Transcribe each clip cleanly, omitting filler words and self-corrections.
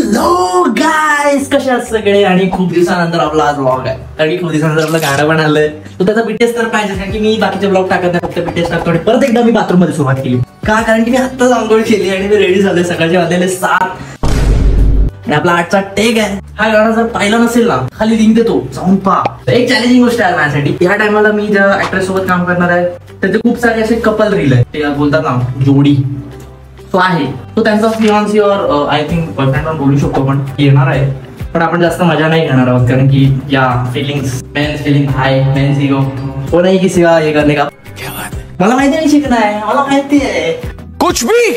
Hello guys, कसे आहात सगळे? आणि खूप दिवसानंतर आपला आज व्लॉग आहे आणि खूप दिवसानंतर आपलं गाणं पण आलंय. तो त्याचा बीटीएस तर पाहिजे, कारण की मी बाकीचे व्लॉग टाकत नाही, फक्त बीटीएस टाकतो. आणि परत एकदा मी बाथरूम मध्ये सुरुवात केली. का? कारण की मी आत्ताच आंघोळ केली आणि मी रेडी झालोय. सकाळचे वाजलेले 7 आणि आपला 8चा टेक आहे. हा गाणं जर पाहिला नसेल ना, खाली लिंक देतो, जाऊन पहा. एक चॅलेंजिंग गोष्ट आहे माझ्यासाठी. या टायमाला मी ज्या ऍक्ट्रेस सोबत काम करणार आहे त्याचे खूप सारे असे कपल रील आहे, ते बोलतात ना जोडी, तो आहे. तो त्यांचा फियांसी और आय थिंक बॉयफ्रेंड पण बोलू शकतो, पण येणार आहे. पण आपण जास्त मजा नाही घेणार आहोत, कारण की या फिलिंग्स, मेन्स फिलिंग हाय, मेन्स इगो वो नहीं किसी का ये करने का. मला माहिती नाही शिकणं आहे, मला माहिती आहे कुछ भी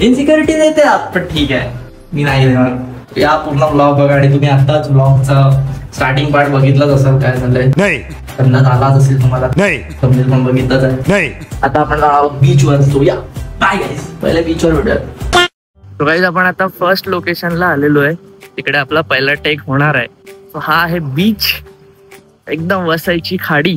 इनसिक्युरिटी देते आप, पण ठीक आहे, मी नाही देणार. या पूर्ण ब्लॉग बघा. आणि तुम्ही आताच ब्लॉगचा स्टार्टिंग पार्ट बघितलाच असेल, काय झालंय नाही अंदाज आलाच असेल तुम्हाला, नाही समजेल पण बघितलंच आहे. नाही आता आपण बीच वर असतो. या बाय गाईज, पहिले बीच वर भेटूया. तो गाईज आपण आता फर्स्ट लोकेशनला आलेलो आहे. तिकडे आपला पहिला टेक होणार आहे. तो हा आहे बीच, एकदम वसईची खाडी.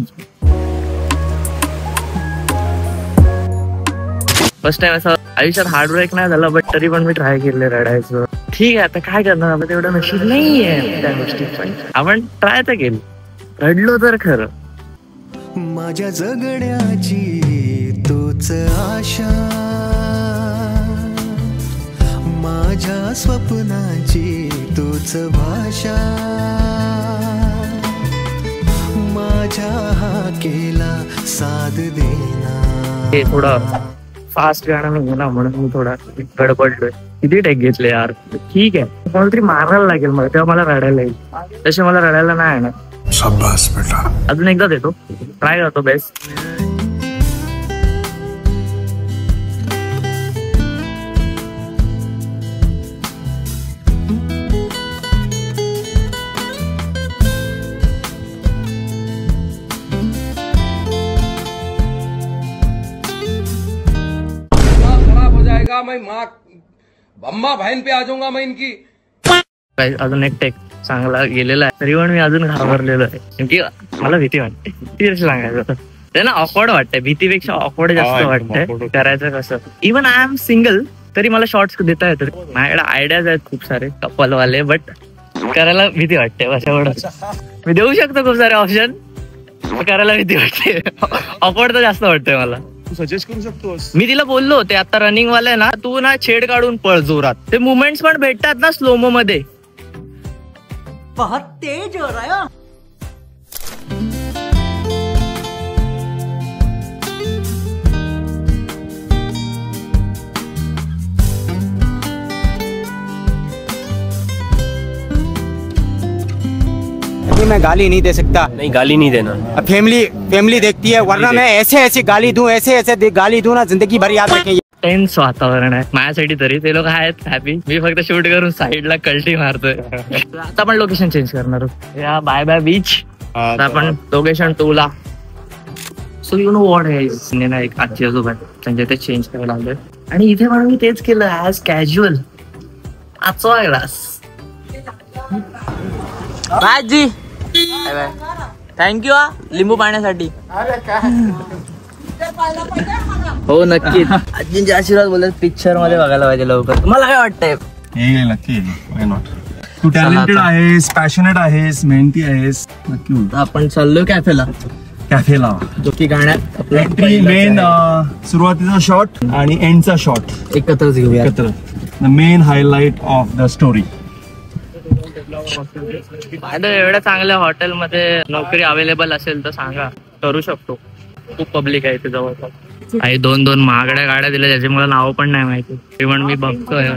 फर्स्ट टाइम असं आयुष्यात हार्ड ब्रेक नाही झाला, बट तरी पण मी ट्राय केले रडायचं. ठीक आहे, आता काय करणार, आपण तेवढं नशीब नाहीये त्या गोष्टी, पण आपण ट्राय तर केली. रडलो तर खरं. माझ्या जगण्याची तोच आशा, माझ्या स्वप्नाची तोच भाषा, माझ्या हाकेला साथ देना. हे थोडं फास्ट गाणं नाही ना, म्हणून मी थोडा गडबडलोय. किती टेक घेतले यार. ठीक आहे, कोणाला तरी मारायला लागेल मला, तेव्हा मला रडायला येईल. तसे मला रडायला नाही येणार. शाबास बेटा. अजून एकदा देतो, ट्राय करतो बेस्ट. मैं माँ अम्मा बहन पे आ जाऊंगा मैं इनकी. अजून एक टेक चांगला गेलेला आहे, तरी पण मी अजून घाबरलेलो आहे, कारण की मला भीती वाटते. सिरियस सांगायचं ते ना, ऑकवर्ड वाटतंय. भीतीपेक्षा ऑकवर्ड जास्त वाटतंय. करायचं कसं? इव्हन आय एम सिंगल तरी मला शॉर्ट्स देता येतात. माझ्याकडे आयडियाज आहेत खूप सारे कपल वाले, बट करायला भीती वाटते. बस एवढंच. मी देऊ शकतो खूप सारे ऑप्शन, करायला भीती वाटते. ऑकवर्ड तर जास्त वाटतंय मला. सजेस्ट करू शकतोस. मी तिला बोललो, ते आता रनिंग वाला आहे ना, तू ना छेड काढून पळ जोरात. ते मुवमेंट्स पण भेटतात ना स्लोमो मध्ये. बहुत तेज हो रहा है. मैं गाली नहीं दे सकता. नहीं, गाली नहीं देना. फैमिली देखती है, वरना मैं ऐसे गाली दूं, ऐसे गाली दूं ना, जिंदगी भर याद रखेंगे. टेन्स वातावरण आहे माझ्यासाठी तरी. ते लोक आहेत हॅपी, मी फक्त शूट करून साईडला कल्टी मारतोय. आता आपण लोकेशन चेंज करणार आहोत. या बाय बाय बीच. आता आपण लोकेशन 2 ला. So you know what is ना, एक आजी आजोबा त्यांच्या ते चेंज करायला लागलोय. आणि इथे पण मी तेच केलं ऍज कॅज्युअल. आजचा ग्लास आजी, थँक्यू लिंबू पाण्यासाठी. हो नक्कीच. आजींचे आशीर्वाद बोलत पिक्चर मध्ये बघायला पाहिजे लवकर. तुम्हाला काय वाटतंय? नक्की, व्हाय नॉट. तू टॅलेंटेड आहेस, पॅशनेट आहेस, मेहनती आहेस, नक्की. आपण चाललो कॅफेला. जो की गाण्यात एंट्री मेन सुरुवातीचा शॉट आणि एंडचा शॉट एकत्रच घेऊया. The main highlight of the story. एवढ्या चांगल्या हॉटेलमध्ये नोकरी अवेलेबल असेल तर सांगा, करू शकतो. खूप पब्लिक आहे इथे जवळपास. काही 2 महागड्या गाड्या दिल्या, ज्याची मला नाव पण नाही माहिती, ते पण मी बघतोय.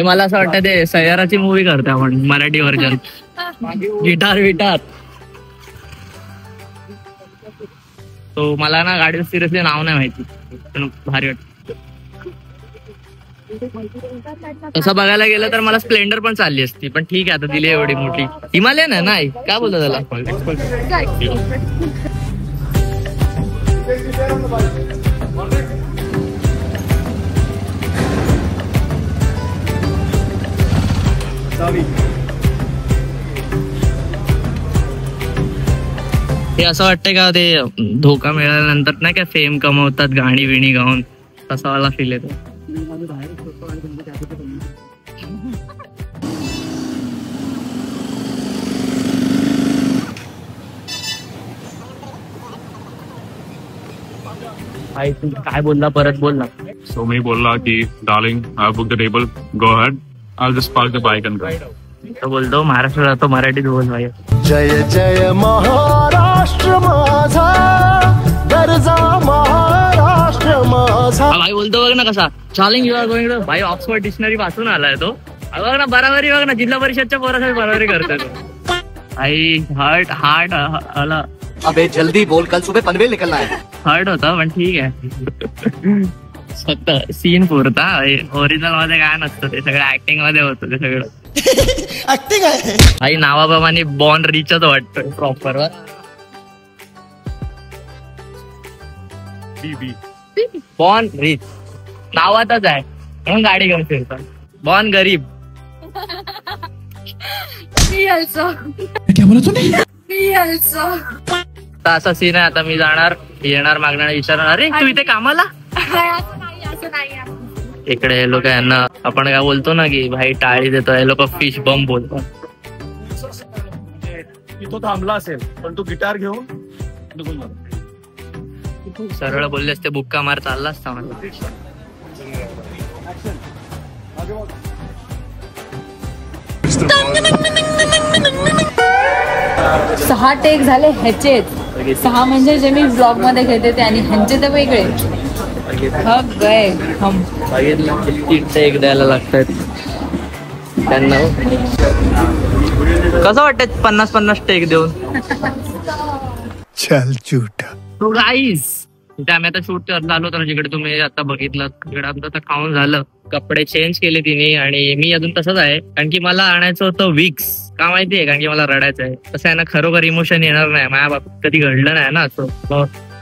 मला असं वाटतं ते सैयाराची मूवी करते आपण, मराठी व्हर्जन. गिटार. तो मला ना गाडी सिरियसली नाव नाही माहिती, पण भारी वाटत. तसं बघायला गेलं तर मला स्प्लेंडर पण चालली असती, पण ठीक आहे, आता दिली एवढी मोठी. हिमालयन आहे नाही, काय बोलतो त्याला? हे असं वाटतंय का ते धोका मिळाल्यानंतर नाही का फेम कमवतात गाणी बिणी गाऊन, तसा वाला फील येतो. आई तू काय बोलला परत बोल ना. So मी बोलला की darling I booked the table. Go ahead. I'll just park the bike and go. तो बोलतो महाराष्ट्र राहतो मराठीत बोल भाई. जय जय महाराष्ट्र माझा गरजा महाराष्ट्र माझा. भाई बोलतो बघ ना कसा चालिंग यू आर गोइंग टू भाई ऑक्सफर्ड डिक्शनरी वाचून आलाय तो. बघ ना बराबरी बघ ना जिल्हा परिषदच्या पोरासाठी बराबरी करतोय तो. भाई हार्ट आला. अबे जल्दी बोल, कल सुबह पनवेल निकलना है. हार्ड होता पण ठीक आहे. फक्त सीन पुरता ओरिजिनल मध्ये काय नसतं ते सगळं ऍक्टिंग मध्ये होतं ते सगळं ऍक्टिंग आहे. आई नावाप्रमाणे बॉन्ड रिचच वाटतोय प्रॉपर वर. बॉन्ड रिच नावातच आहे म्हणून गाडी घेऊन फिरतात. बॉन्ड गरीब. आता असा सीन आहे. आता मी जाणार येणार मागणार विचारणार अरे तू इथे कामाला. इकडे हे लोक यांना आपण काय बोलतो ना की भाई टाळी देतो हे लोक फिश बम बोलतात. तो थांबला असेल पण तू गिटार घेऊन सरळ बोलले असते बुक्का मार चालला असता मला. 6 टेक झाले ह्याचेच. 6 म्हणजे जे मी ब्लॉग मध्ये घेते ते आणि ह्यांचे तर वेगळे. बघितलं किती टेक द्यायला लागतात त्यांना. कसं वाटत 50-50 टेक देऊन. चल झूठा. तो गाईस तिथे आम्ही आता शूट करत आलो तर जिकडे तुम्ही आता बघितलं तिकडे आमचं आता खाऊन झालं. कपडे चेंज केले तिने आणि मी अजून तसंच आहे कारण की मला आणायचं होतं विक्स. का माहितीये कारण की मला रडायचं आहे. तसं आहे ना खरोखर इमोशन येणार नाही माझ्या बाबतीत कधी घडलं नाही ना असं.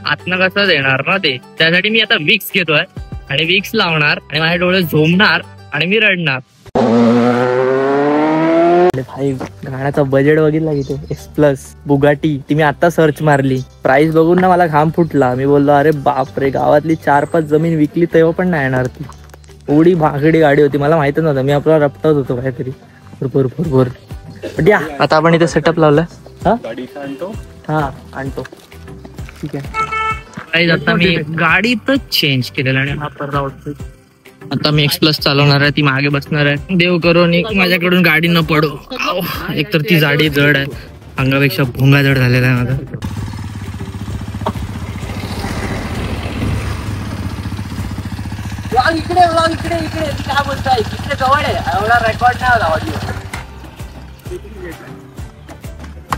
आतनं कसं येणार ना ते. त्यासाठी मी आता विक्स घेतोय आणि विक्स लावणार आणि माझे डोळे झोमणार आणि मी रडणार. भाई गाण्याचा बजेट बघितला की एक्स+ बुगाटी ती मी आता सर्च मारली. प्राइस बघून ना मला घाम फुटला. मी बोललो अरे बापरे गावातली 4-5 जमीन विकली तेव्हा पण नाही येणार ती. एवढी भागडी गाडी होती मला माहितच नव्हतं. मी आपला रपटत होतो काहीतरी भरपूर. या आता आपण इथे सेटअप लावलाय. हा आणतो ठीक आहे. आता मी गाडीतच चेंज केलेलं आणि हा परवा आता मी एक्स+ चालवणार आहे. ती मागे बसणार आहे. देव करो माझ्याकडून गाडी न पडो. एकतर ती गाडी जड आहे अंगापेक्षा भोंगा जड झालेला आहे माझा. इकडे काय बोलताय इकडे जवळ आहे एवढा रेकॉर्ड नाही होता.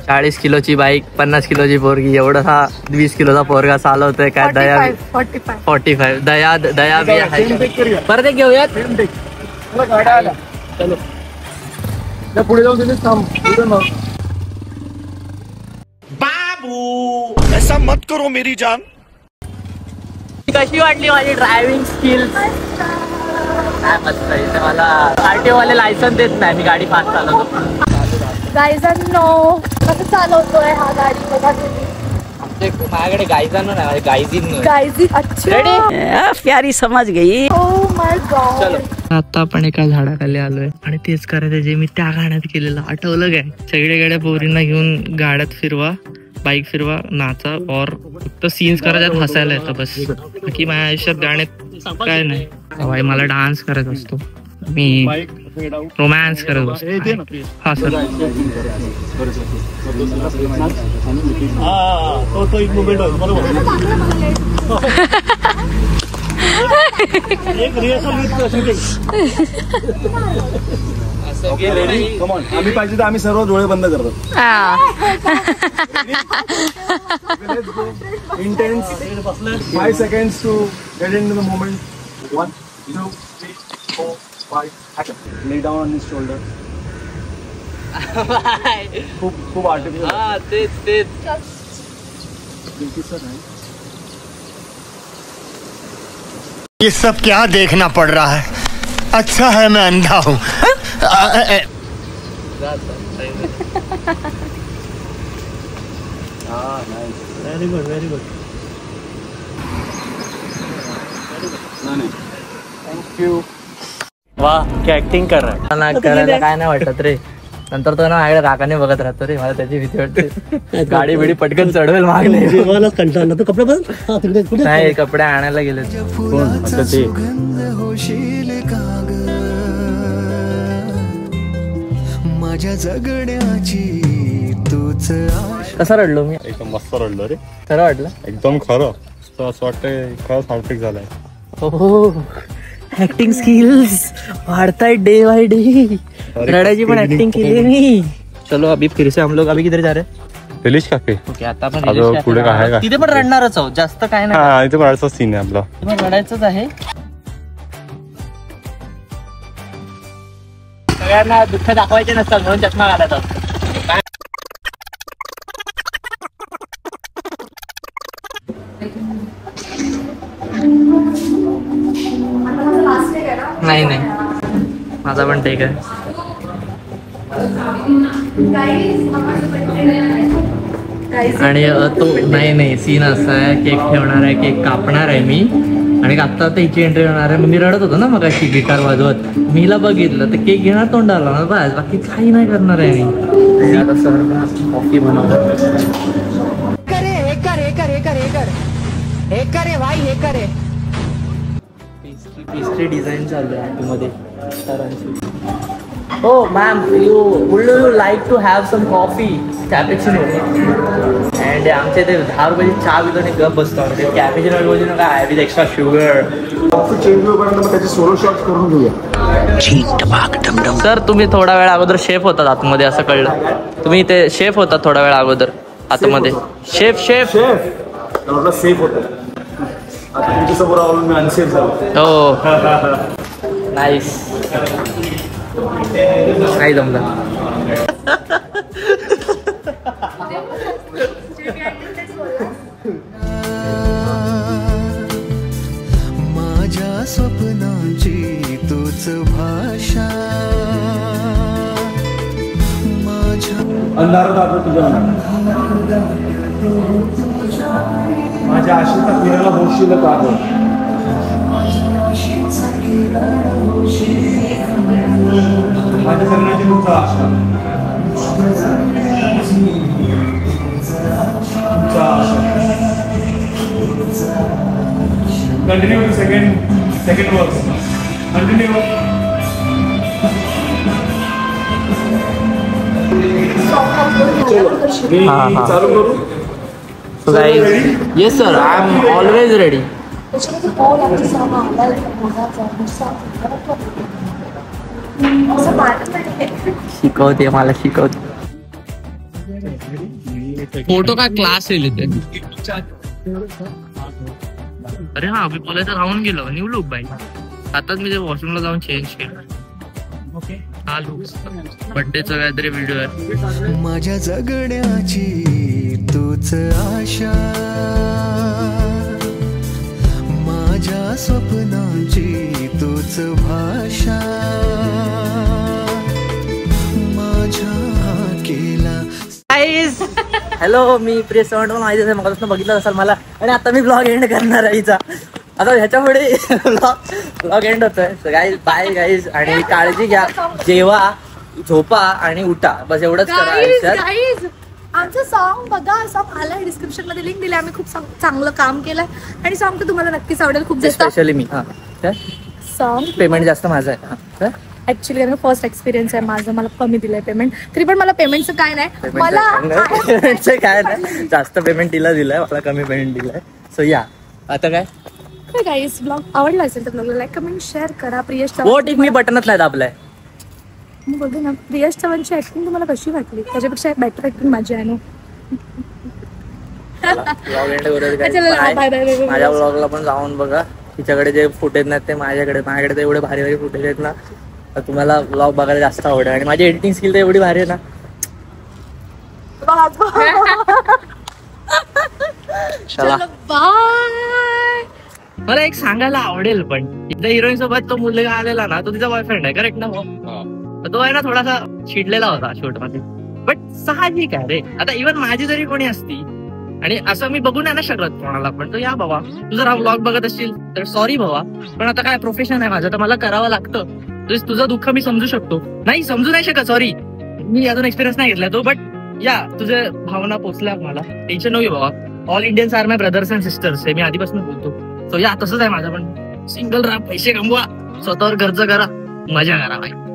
40 किलोची बाईक 50 किलोची पोरगी एवढा हा 20 किलोचा पोरगा चालवतोय काय. दया 45 दया बी आहे. परत एक घेऊयात. पुढे जाऊन बाबू ऐसा मत करो मेरी जान. कशी वाटली माझी ड्रायव्हिंग स्किल. मस्त इथे मला RTO वाले लायसन देत नाही. मी गाडी फास्ट चालवतो. गायजांनो कसं चालवतोय हा गाडी बघा तुम्ही. माझ्याकडे गायजांनो नाही गायजीन. गायजी अच्छा प्यारी समझ गई. Oh my God. आता आपण एका झाडाखाली आलोय आणि तेच करायचं जे मी त्या गाण्यात केलेलं आठवलं काय. सगळीकडे पोरींना घेऊन गाड्यात फिरवा बाईक फिरवा नाचा और फक्त सीन्स करायच्यात हसायला येतं बस. बाकी माझ्या आयुष्यात गाण्यात काय नाही. भाई मला डान्स करत असतो मी रोमॅन्स करत असतो. हा सर आम्ही पाहिजे तर आम्ही सर्व डोळे बंद करतो. Intense 5 seconds to get into the moment. 1 2 3 4 5 action. Lay down on his shoulder. खूप आर्टिफिशियल. हा तेच ये सब क्या देखना पड़ रहा है. अच्छा है मैं अंधा हूँ. Very good. थँक्यू. वाह क्या एक्टिंग कर रहा है. करायला काय नाही वाटत रे. नंतर तो ना माझ्याकडे रागाने बघत राहतो रे. मला त्याची भीती वाटते. गाडी बिडी पटकन चढवेल मागणे. नाही कपडे आणायला गेले. माझ्या जगण्याची तूच. कसं रडलो मी? एकदम मस्त रडलो रे. खरं वाटलं? एकदम खरं. असं वाटतंय खरंच हार्टब्रेक झालाय. हो ऍक्टिंग स्किल्स वाढताय डे बाय डे. रडायची पण ऍक्टिंग केली मी. चलो अभी फिर से हम लोग अभी किधर जा रहे हैं? Release cafe. ओके आता आपण अजून रिलीज पुढे काय आहे का? तिथे पण रडणारच आहोत. जास्त काय नाही. हा इथे बराचसा सीन आहे आपला. तिथे पण रडायचंच आहे. सगळ्यांना दुःख दाखवायचे नसतात म्हणून चष्मा घालायचा. नाही नाही माझा पण टेक आहे. आणि तो नाही सीन असा आहे. केक ठेवणार आहे. केक कापणार आहे मी. आणि आता हिची एंट्री होणार आहे. मी रडत होतो ना मग अशी गिटार वाजवत. मीला बघितलं तर केक घेणार तोंडाला ना बस. बाकी काही नाही करणार आहे मी. आता सर कॉफी बनवणार. पेस्ट्री डिझाईन चालू आहे आतमध्ये सरांची. हो ma'am would you like to have some coffee cappuccino. And आमच्या इथे 10 रुपयाची चहा पितो आणि गप बसतो. कॅपेचिनो बोलू नका विथ एक्स्ट्रा शुगर. सर तुम्ही थोडा वेळ अगोदर शेफ होतात आतमध्ये असं कळलं. तुम्ही ते शेफ होतात थोडा वेळ अगोदर आतमध्ये. शेफ सेफ होतं. आता तुमच्या समोर आवडून मी अनसेफ झालो. हो नाईस. नाही जमलं. माझ्या स्वप्नांची तूच भाषा. माझ्या अंधारात आलो तुझ्या माझ्या आशेचा फिरायला होशील का गं? माझ्या जगण्याची तुमचा आशा. कंटिन्यू टू सेकंड वर्स. कंटिन्यू. मी चालू करू. So guys, yes sir, I am always ready. शिकवते मला शिकवते. फोटो का क्लास आहे इथे. अरे हा मी बोलायचं राहून गेलो. न्यू लुक बाई. आताच मी ते वॉशरूमला जाऊन चेंज केलं. हा लुक बर्थडेचा काहीतरी व्हिडिओ आहे. माझ्या जगण्याची तूच आशा. माझ्या स्वप्नांची तूच भाषा. माझ्या केला. हॅलो मी प्रिय सवंड. माहिती मगापासून बघितलं असाल मला. आणि आता मी ब्लॉग एंड करणार आहे हिचा. आता ह्याच्यापुढे ब्लॉग एंड होतोय. Guys bye guys. आणि काळजी घ्या. जेवा झोपा आणि उठा बस एवढंच करा. आमचं सॉन्ग बघा. सॉन्ग आलाय डिस्क्रिप्शन मध्ये लिंक दिली. आम्ही खूप चांगलं काम केलंय आणि सॉन्ग तर तुम्हाला नक्कीच आवडेल. खूप जास्त स्पेशली मी सॉन्ग पेमेंट जास्त माझं आहे. ऍक्च्युली फर्स्ट एक्सपिरियन्स आहे माझं. मला कमी दिलंय पेमेंट. तरी पण मला पेमेंटचं काय नाही. मला पेमेंटचं काय नाही. जास्त पेमेंट तिला दिलंय. मला कमी पेमेंट दिलंय. सो या आता काय गाईज ब्लॉग आवडला असेल तर ब्लॉगला लाईक कमेंट शेअर करा. प्रियश वोट इफ मी बटनच नाही दाबलाय. मी बोलते ना प्रियश चव्हाणची ऍक्टिंग तुम्हाला कशी वाटली? त्याच्यापेक्षा बेटर ऍक्टिंग माझी आहे ना. माझ्या ब्लॉगला पण जाऊन बघा. तिच्याकडे जे फुटेज नाहीत ते माझ्याकडे तर एवढे भारी भारी फुटेज आहेत ना. तर तुम्हाला ब्लॉग बघायला जास्त आवडेल. आणि माझी एडिटिंग स्किल तर एवढी भारी आहे ना. चला बाय. मला एक सांगायला आवडेल पण एकदा हिरोईन सोबत तो मुलगा आलेला ना तो तिचा बॉयफ्रेंड आहे करेक्ट ना. तो आहे ना थोडासा चिडलेला होता शूट मध्ये. बट साहजिक आहे रे. आता इव्हन माझी जरी कोणी असती आणि असं मी बघू नाही ना शकत कोणाला पण. तर या बाबा, तू जर हा व्लॉग बघत असशील तर सॉरी बाबा, पण आता काय प्रोफेशन आहे माझं, तर मला करावं लागतं. तुझं दुःख मी समजू शकतो, नाही समजू नाही शकत, सॉरी, मी अजून एक्सपिरियन्स नाही घेतला तो, बट या तुझे भावना पोचल्या मला, टेन्शन नको बाबा. All Indians are my brothers and sisters, हे मी आधीपासून बोलतो. सो या तसंच आहे माझं पण, सिंगल राहा, पैसे कमवा, स्वतःवर खर्च करा, मजा करा भाई.